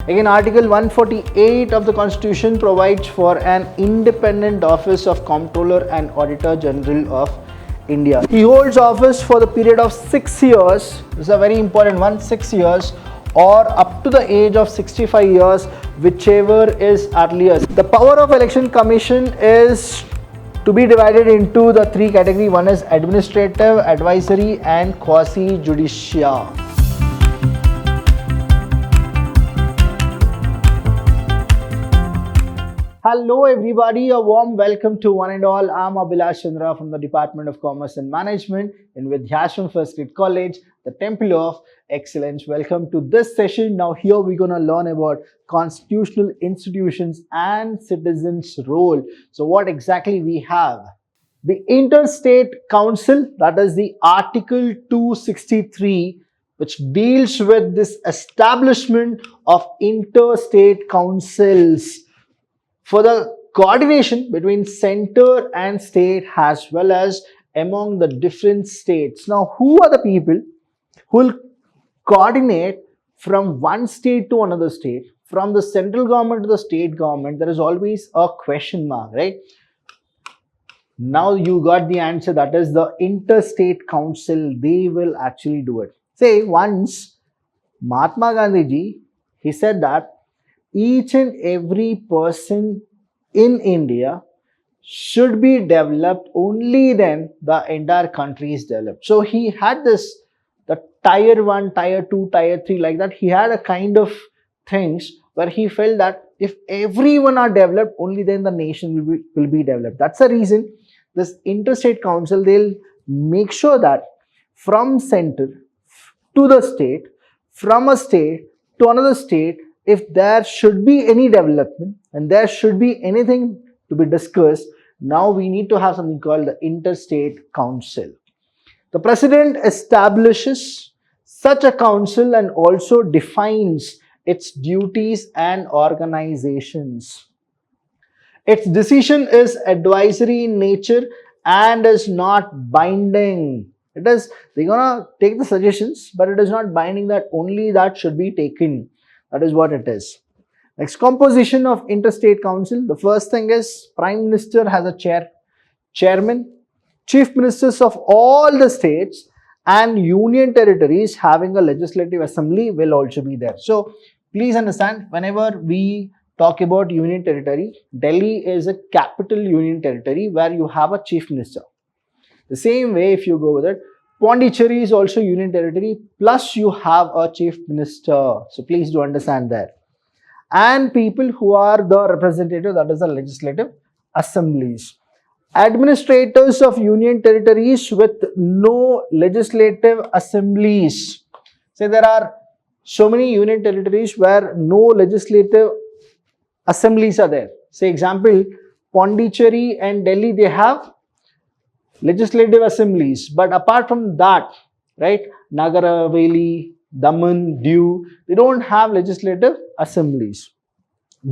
Again, Article 148 of the Constitution provides for an independent office of Comptroller and Auditor General of India. He holds office for the period of 6 years. This is a very important one, 6 years, or up to the age of 65 years, whichever is earliest. The power of Election Commission is to be divided into the three categories. One is administrative, advisory, and quasi-judicial. Hello everybody, a warm welcome to one and all. I'm B.B.A from the Department of Commerce and Management in Vidhyaashram First Grade College, the Temple of Excellence. Welcome to this session. Now here we're going to learn about constitutional institutions and citizens' role. So what exactly we have? The Interstate Council, that is the Article 263, which deals with this establishment of interstate councils for the coordination between center and state as well as among the different states. Now, who are the people who will coordinate from one state to another state, from the central government to the state government? There is always a question mark, right? Now you got the answer, that is the Interstate Council. They will actually do it. Say once Mahatma Gandhi ji, he said that each and every person in India should be developed, only then the entire country is developed. So he had this, the tier 1, tier 2, tier 3, like that. He had a kind of things where he felt that if everyone are developed, only then the nation will be developed. That's the reason this Interstate Council, they'll make sure that from center to the state, from a state to another state, if there should be any development and there should be anything to be discussed, now we need to have something called the Interstate Council. The President establishes such a council and also defines its duties and organizations. Its decision is advisory in nature and is not binding. They're gonna take the suggestions, but it is not binding, that only that should be taken. That is what it is. Next, composition of Interstate Council. The first thing is Prime Minister has a chairman, Chief Ministers of all the states and Union Territories having a Legislative Assembly will also be there. So please understand, whenever we talk about Union Territory, Delhi is a capital Union Territory where you have a Chief Minister. The same way, if you go with it, Pondicherry is also Union Territory, plus you have a Chief Minister. So please do understand that. And people who are the representative, that is the legislative assemblies. Administrators of Union Territories with no legislative assemblies. Say there are so many Union Territories where no legislative assemblies are there. Say example, Pondicherry and Delhi, they have legislative assemblies, but apart from that, right, Nagar Haveli, Daman, Diu, they don't have legislative assemblies.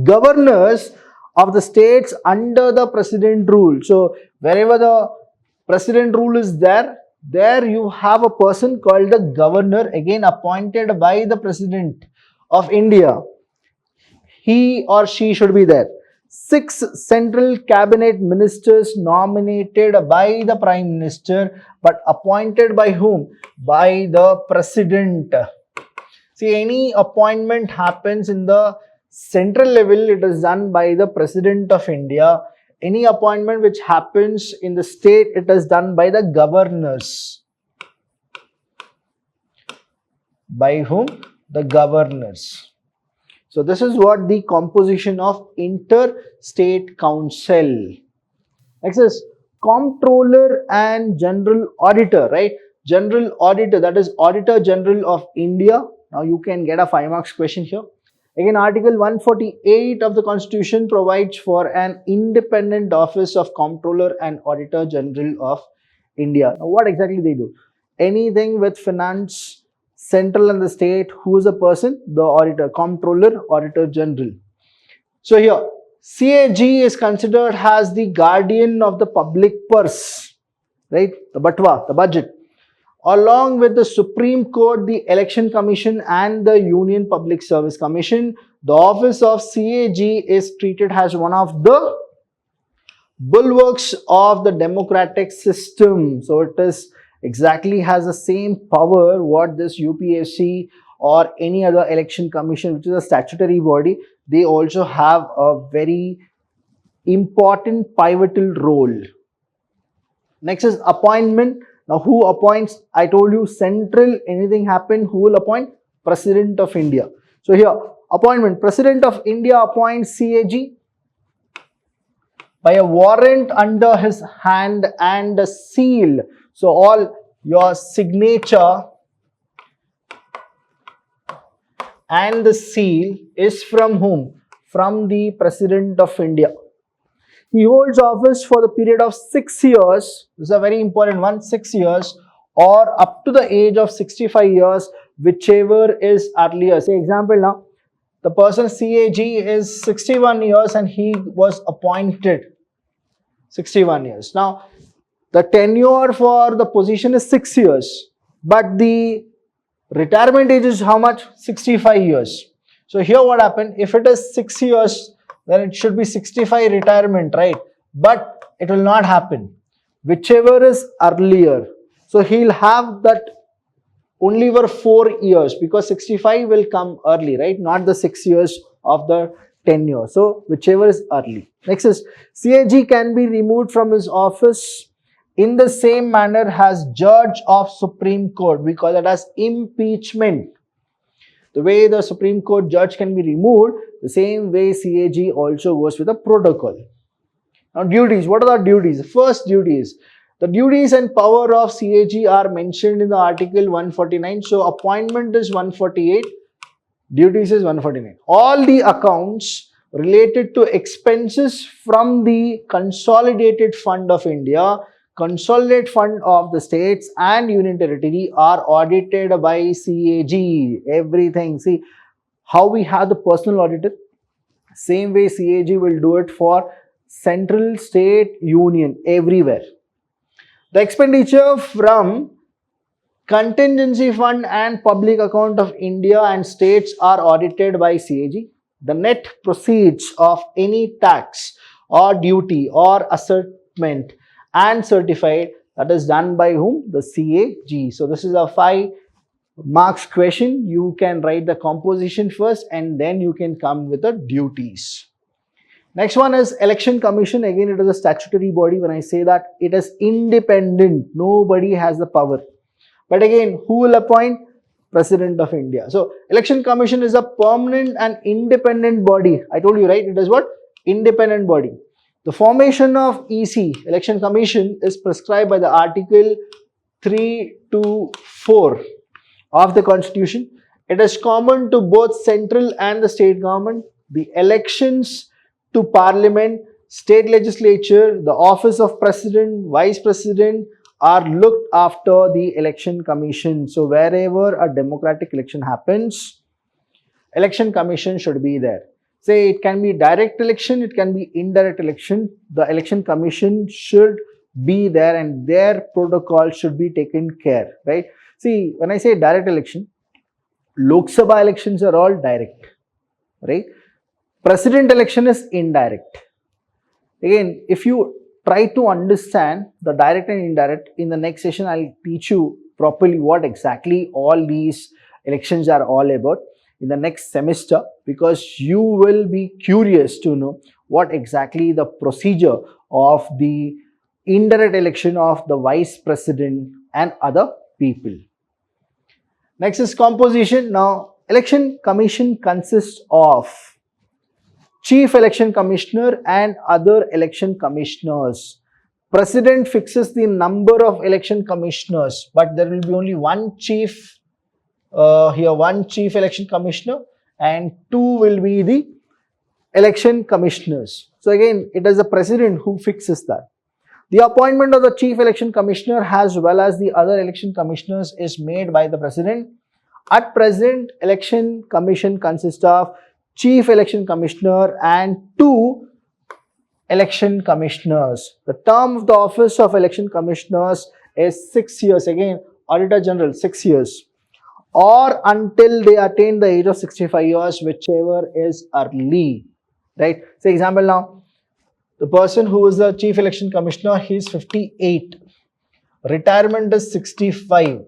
Governors of the states under the president rule. So wherever the president rule is there you have a person called the governor, again appointed by the president of India. He or she should be there. 6 central cabinet ministers nominated by the Prime Minister, but appointed by whom? By the President. See, any appointment happens in the central level, it is done by the President of India. Any appointment which happens in the state, it is done by the governors. By whom? The governors. So this is what the composition of Interstate Council. Next is Comptroller and General Auditor, right? General Auditor, that is Auditor General of India. Now you can get a 5 marks question here. Again, Article 148 of the Constitution provides for an independent office of Comptroller and Auditor General of India. Now what exactly they do? Anything with finance, central and the state, who is the person? The auditor, Comptroller, Auditor General. So here, CAG is considered as the guardian of the public purse, right? The Batwa, the budget. Along with the Supreme Court, the Election Commission and the Union Public Service Commission, the office of CAG is treated as one of the bulwarks of the democratic system. So it is exactly has the same power what this UPSC or any other election commission, which is a statutory body, they also have a very important pivotal role. Next is appointment. Now who appoints? I told you central, anything happen, who will appoint? President of India. So here appointment, President of India appoints CAG by a warrant under his hand and a seal. So all your signature and the seal is from whom? From the President of India. He holds office for the period of 6 years. This is a very important one, 6 years or up to the age of 65 years, whichever is earlier. Say example now, the person CAG is 61 years and he was appointed 61 years. Now, the tenure for the position is 6 years, but the retirement age is how much? 65 years. So here what happened? If it is 6 years, then it should be 65 retirement, right? But it will not happen. Whichever is earlier. So he'll have that only for 4 years because 65 will come early, right? Not the 6 years of the tenure. So whichever is early. Next is CAG can be removed from his office in the same manner as judge of Supreme Court. We call it as impeachment. The way the Supreme Court judge can be removed, the same way CAG also goes with a protocol. Now duties, what are the duties? The first duties. The duties and power of CAG are mentioned in the article 149. So appointment is 148, duties is 149. All the accounts related to expenses from the consolidated fund of India, consolidated fund of the states and union territory are audited by CAG. Everything. See how we have the personal auditor. Same way CAG will do it for central, state, union, everywhere. The expenditure from contingency fund and public account of India and states are audited by CAG. The net proceeds of any tax or duty or assessment and certified, that is done by whom? The CAG. So this is a 5 marks question. You can write the composition first and then you can come with the duties. Next one is Election Commission. Again, it is a statutory body. When I say that, it is independent. Nobody has the power. But again, who will appoint? President of India. So Election Commission is a permanent and independent body. I told you, right? It is what? Independent body. The formation of EC, Election Commission, is prescribed by the Article 324 of the Constitution. It is common to both central and the state government. The elections to Parliament, state legislature, the office of President, Vice President are looked after the Election Commission. So wherever a democratic election happens, Election Commission should be there. Say it can be direct election, it can be indirect election. The Election Commission should be there and their protocol should be taken care, right? See, when I say direct election, Lok Sabha elections are all direct, right? President election is indirect. Again, if you try to understand the direct and indirect, in the next session I'll teach you properly what exactly all these elections are all about in the next semester, because you will be curious to know what exactly the procedure of the indirect election of the Vice President and other people. Next is composition. Now, Election Commission consists of Chief Election Commissioner and other election commissioners. President fixes the number of election commissioners, but there will be only one chief one chief election commissioner and 2 will be the election commissioners. So again, it is the president who fixes that. The appointment of the chief election commissioner as well as the other election commissioners is made by the president. At present, election commission consists of chief election commissioner and 2 election commissioners. The term of the office of election commissioners is 6 years. Again, Auditor General 6 years, or until they attain the age of 65 years, whichever is early, right? Say example now, the person who is the Chief Election Commissioner, he is 58, retirement is 65.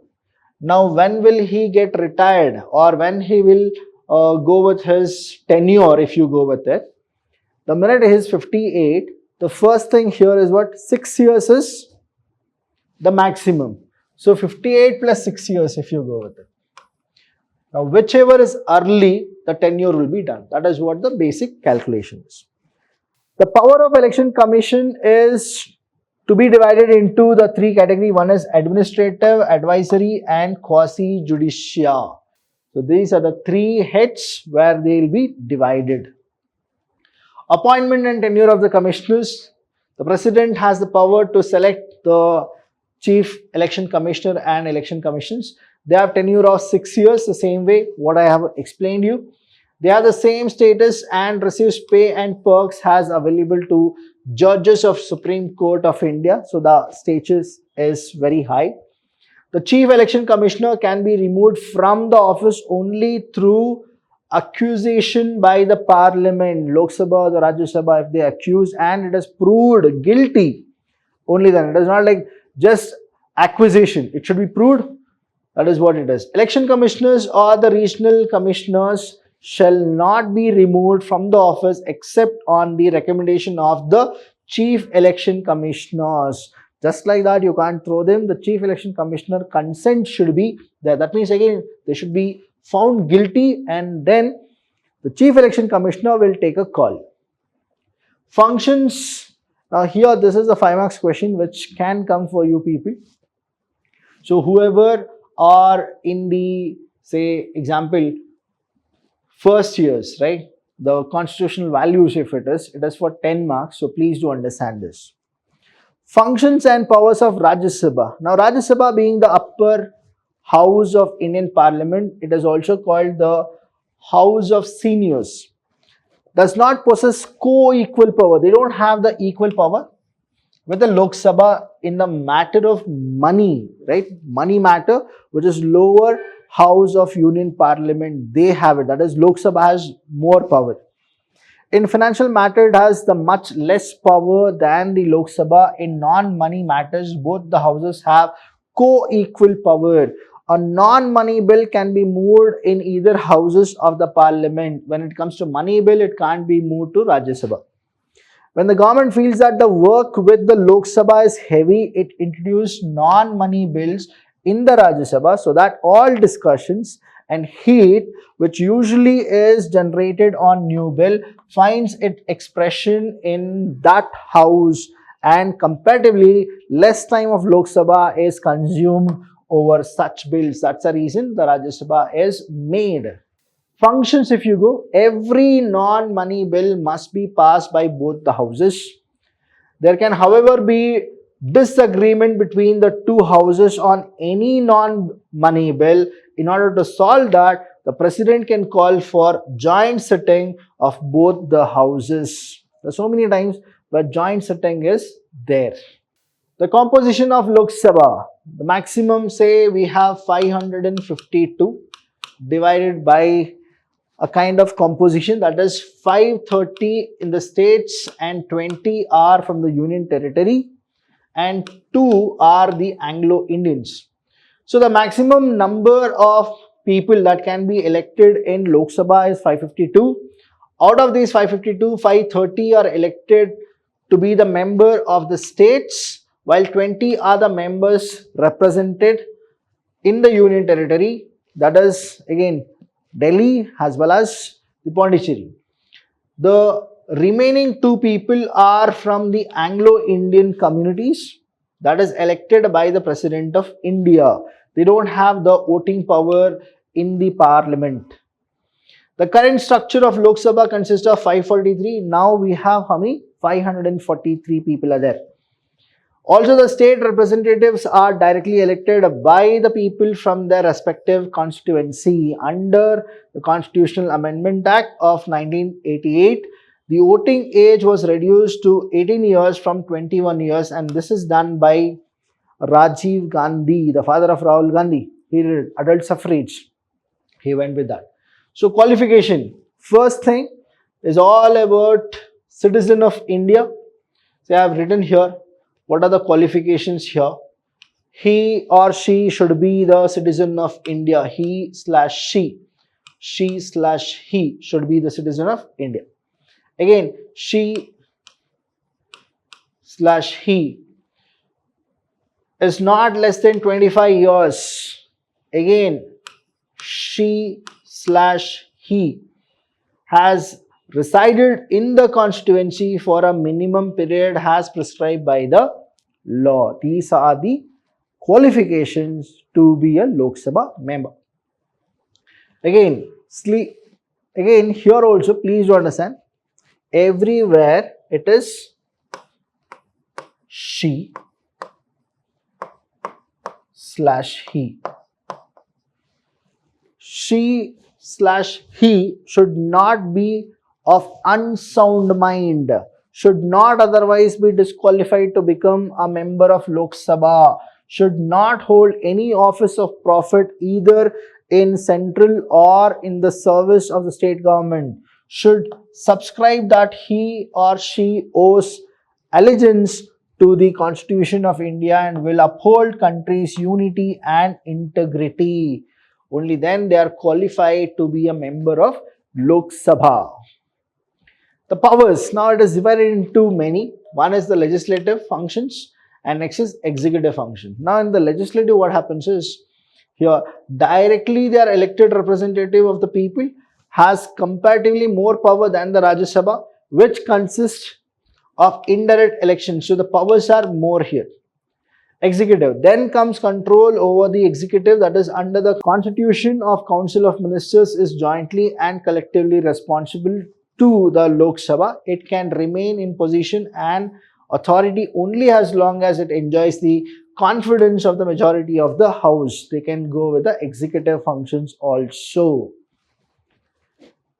Now when will he get retired, or when he will go with his tenure, if you go with it? The minute he is 58, the first thing here is what? 6 years is the maximum. So 58 plus 6 years if you go with it. Now whichever is early, the tenure will be done. That is what the basic calculation is. The power of election commission is to be divided into the three categories. One is administrative, advisory and quasi-judicial. So these are the three heads where they will be divided. Appointment and tenure of the commissioners. The president has the power to select the chief election commissioner and election commissions. They have tenure of 6 years, the same way what I have explained you. They have the same status and receives pay and perks as available to judges of Supreme Court of India. So the status is very high. The chief election commissioner can be removed from the office only through accusation by the parliament, Lok Sabha or the Rajya Sabha. If they accuse and it is proved guilty, only then. It is not like just accusation. It should be proved. That is what it is. Election commissioners or the regional commissioners shall not be removed from the office except on the recommendation of the chief election commissioners. Just like that, you can't throw them. The chief election commissioner consent should be there. That means again, they should be found guilty and then the chief election commissioner will take a call. Functions. Now here, this is a 5 marks question which can come for you people. So whoever are in the, say example, first years, right? The constitutional values, if it is for 10 marks. So please do understand this. Functions and powers of Rajya Sabha. Now Rajya Sabha being the upper house of Indian Parliament, it is also called the House of Seniors. Does not possess co-equal power. They don't have the equal power with the Lok Sabha in the matter of money, right? Money matter, which is lower house of Union Parliament, they have it. That is, Lok Sabha has more power. In financial matter, it has the much less power than the Lok Sabha. In non-money matters, both the houses have co-equal power. A non-money bill can be moved in either houses of the parliament. When it comes to money bill, it can't be moved to Rajya Sabha. When the government feels that the work with the Lok Sabha is heavy, it introduces non-money bills in the Rajya Sabha so that all discussions and heat which usually is generated on new bill finds its expression in that house, and comparatively less time of Lok Sabha is consumed over such bills. That's the reason the Rajya Sabha is made. Functions, if you go, every non-money bill must be passed by both the houses. There can, however, be disagreement between the two houses on any non-money bill. In order to solve that, the president can call for joint sitting of both the houses. There are so many times where joint sitting is there. The composition of Lok Sabha, the maximum, say we have 552 divided by a kind of composition, that is 530 in the states and 20 are from the Union Territory and 2 are the Anglo-Indians. So the maximum number of people that can be elected in Lok Sabha is 552. Out of these 552, 530 are elected to be the member of the states, while 20 are the members represented in the Union Territory, that is again Delhi as well as the Pondicherry. The remaining 2 people are from the Anglo-Indian communities, that is elected by the President of India. They don't have the voting power in the parliament. The current structure of Lok Sabha consists of 543. Now we have how many? 543 people are there. Also, the state representatives are directly elected by the people from their respective constituency. Under the Constitutional Amendment Act of 1988, the voting age was reduced to 18 years from 21 years, and this is done by Rajiv Gandhi, the father of Rahul Gandhi. He did adult suffrage. He went with that. So qualification, first thing is all about citizen of India. So I have written here, what are the qualifications here? He or she should be the citizen of India. He slash she slash he should be the citizen of India. Again, she slash he is not less than 25 years. Again, she slash he has resided in the constituency for a minimum period as prescribed by the law. These are the qualifications to be a Lok Sabha member. Again, here also please do understand, everywhere it is she slash he. She slash he should not be of unsound mind, should not otherwise be disqualified to become a member of Lok Sabha, should not hold any office of profit either in central or in the service of the state government, should subscribe that he or she owes allegiance to the Constitution of India and will uphold country's unity and integrity. Only then they are qualified to be a member of Lok Sabha. The powers, now it is divided into many. One is the legislative functions and next is executive function. Now in the legislative, what happens is, here directly they are elected representative of the people, has comparatively more power than the Rajya Sabha, which consists of indirect elections. So the powers are more here. Executive, then comes control over the executive, that is under the Constitution of Council of Ministers is jointly and collectively responsible to the Lok Sabha. It can remain in position and authority only as long as it enjoys the confidence of the majority of the House. They can go with the executive functions also.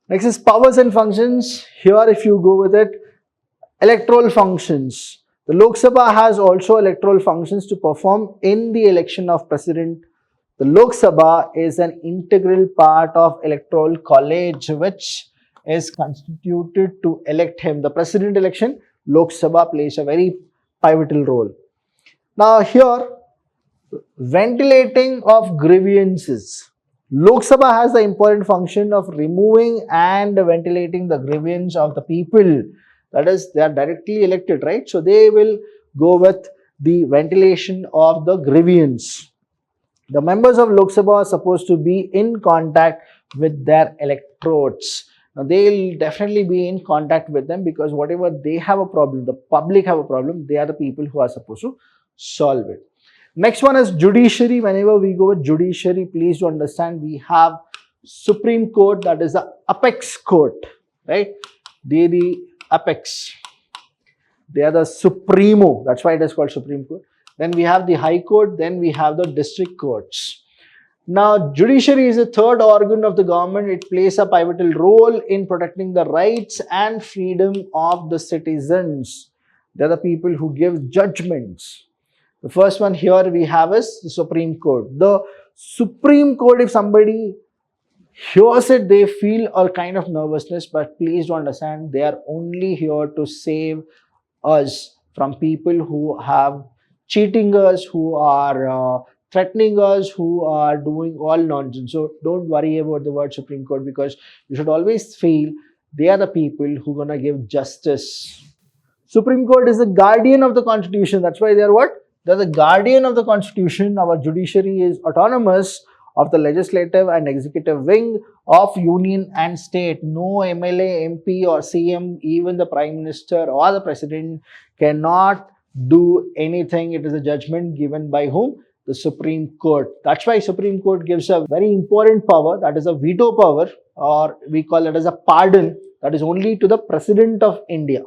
Next is powers and functions. Here if you go with it, electoral functions. The Lok Sabha has also electoral functions to perform in the election of president. The Lok Sabha is an integral part of electoral college which is constituted to elect him. The president election, Lok Sabha plays a very pivotal role. Now here, ventilating of grievances. Lok Sabha has the important function of removing and ventilating the grievance of the people. That is, they are directly elected, right? So they will go with the ventilation of the grievance. The members of Lok Sabha are supposed to be in contact with their electorates. Now they will definitely be in contact with them because whatever they have a problem, the public have a problem, they are the people who are supposed to solve it. Next one is judiciary. Whenever we go with judiciary, please do understand we have Supreme Court, that is the apex court, right? They the apex. They are the supremo. That's why it is called Supreme Court. Then we have the High Court. Then we have the district courts. Now, judiciary is the third organ of the government. It plays a pivotal role in protecting the rights and freedom of the citizens. They are the people who give judgments. The first one here we have is the Supreme Court. The Supreme Court, if somebody hears it, they feel a kind of nervousness, but please do understand, they are only here to save us from people who have cheating us, who are threatening us, who are doing all nonsense. So don't worry about the word Supreme Court, because you should always feel they are the people who are going to give justice. Supreme Court is the guardian of the Constitution. That's why they are what? They are the guardian of the Constitution. Our judiciary is autonomous of the legislative and executive wing of union and state. No MLA, MP or CM, even the Prime Minister or the President cannot do anything. It is a judgment given by whom? The Supreme Court. That's why Supreme Court gives a very important power, that is a veto power, or we call it as a pardon, that is only to the President of India,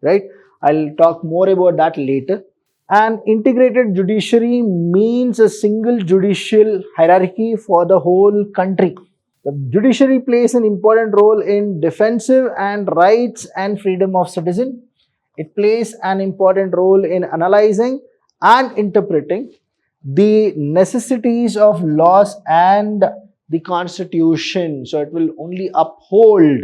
right? I'll talk more about that later. An integrated judiciary means a single judicial hierarchy for the whole country. The judiciary plays an important role in defensive and rights and freedom of citizen. It plays an important role in analyzing and interpreting the necessities of laws and the constitution. So it will only uphold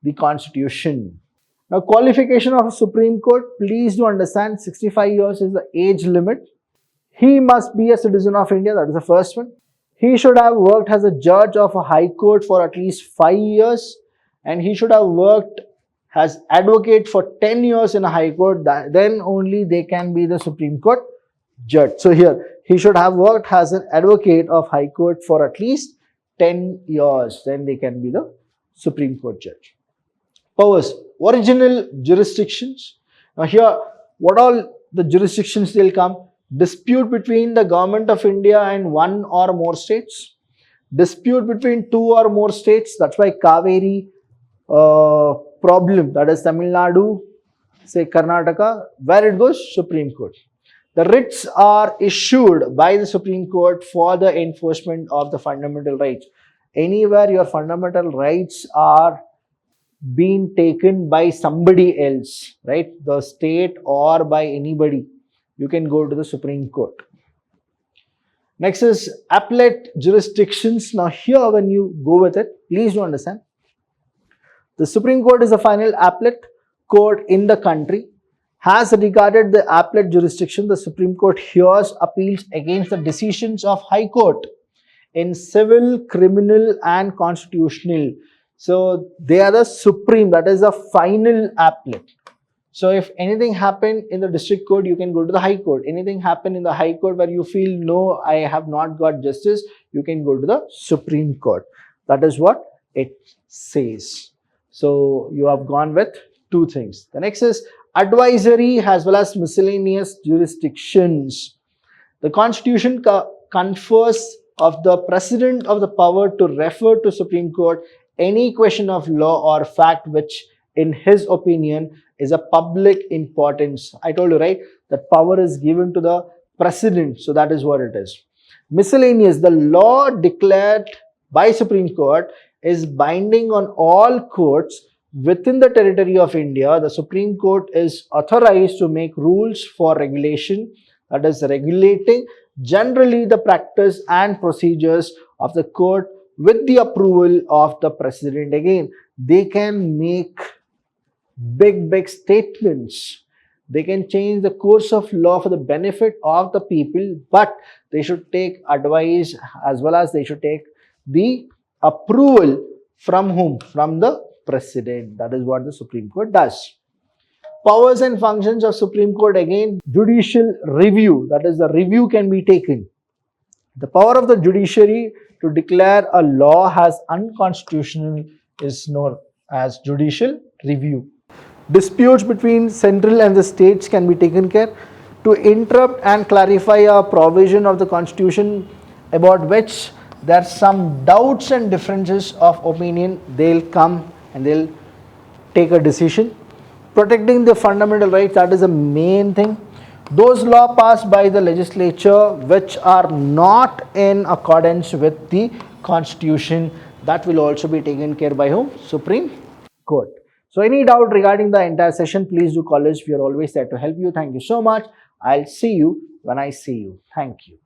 the constitution. Now, qualification of a Supreme Court, please do understand 65 years is the age limit. He must be a citizen of India, that is the first one. He should have worked as a judge of a high court for at least 5 years, and he should have worked as advocate for 10 years in a high court. Then only they can be the Supreme Court judge. So here, he should have worked as an advocate of high court for at least 10 years. Then they can be the Supreme Court judge. Powers, original jurisdictions. Now here, what all the jurisdictions they'll come? Dispute between the government of India and one or more states. Dispute between two or more states. That's why Kaveri problem, that is Tamil Nadu, say Karnataka, where it goes? Supreme Court. The writs are issued by the Supreme Court for the enforcement of the fundamental rights. Anywhere your fundamental rights are being taken by somebody else, right? The state or by anybody, you can go to the Supreme Court. Next is appellate jurisdictions. Now here, when you go with it, please do understand, the Supreme Court is the final appellate court in the country. Has regarded the appellate jurisdiction, the Supreme Court hears appeals against the decisions of High Court in civil, criminal and constitutional. So they are the supreme, that is the final appellate. So if anything happened in the district court, you can go to the High Court. Anything happened in the High Court where you feel, no, I have not got justice, you can go to the Supreme Court. That is what it says. So you have gone with two things. The next is advisory as well as miscellaneous jurisdictions. The Constitution confers of the President of the power to refer to Supreme Court any question of law or fact which in his opinion is a public importance. I told you, right, that power is given to the President. So that is what it is. Miscellaneous, the law declared by Supreme Court is binding on all courts within the territory of India. The Supreme Court is authorized to make rules for regulation, that is regulating generally the practice and procedures of the court with the approval of the President. Again, they can make big statements. They can change the course of law for the benefit of the people, but they should take advice as well as they should take the approval from whom? From the President. That is what the Supreme Court does. Powers and functions of Supreme Court, again, judicial review, that is the review can be taken. The power of the judiciary to declare a law as unconstitutional is known as judicial review. Disputes between central and the states can be taken care. To interrupt and clarify a provision of the Constitution about which there are some doubts and differences of opinion, they'll come and they'll take a decision. Protecting the fundamental rights, that is the main thing. Those laws passed by the legislature which are not in accordance with the Constitution, that will also be taken care by whom? Supreme Court. So any doubt regarding the entire session, please do call us. We are always there to help you. Thank you so much. I'll see you when I see you. Thank you.